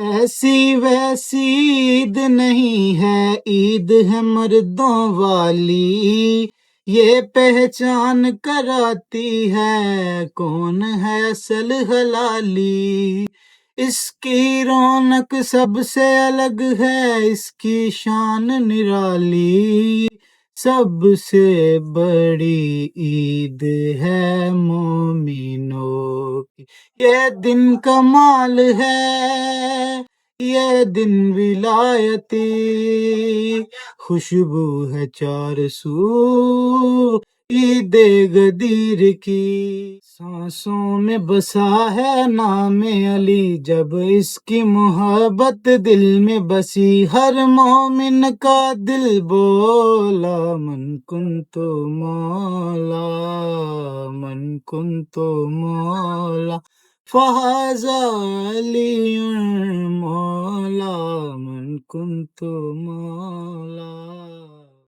ایسی ویسی عید نہیں ہے، عید ہے مردوں والی، یہ پہچان کراتی ہے کون ہے اصل حلالی۔ اس کی رونق سب سے الگ ہے، اس کی شان نرالی، سب سے بڑی عید ہے مومنوں کی۔ یہ دن کمال ہے، یہ دن ولایتی، خوشبو ہے چار سو عید غدیر کی۔ سانسوں میں بسا ہے نام علی، جب اس کی محبت دل میں بسی، ہر مومن کا دل بولا من کن تو مولا، من کن تو مولا فہذا علی مولا، من کن تو مولا۔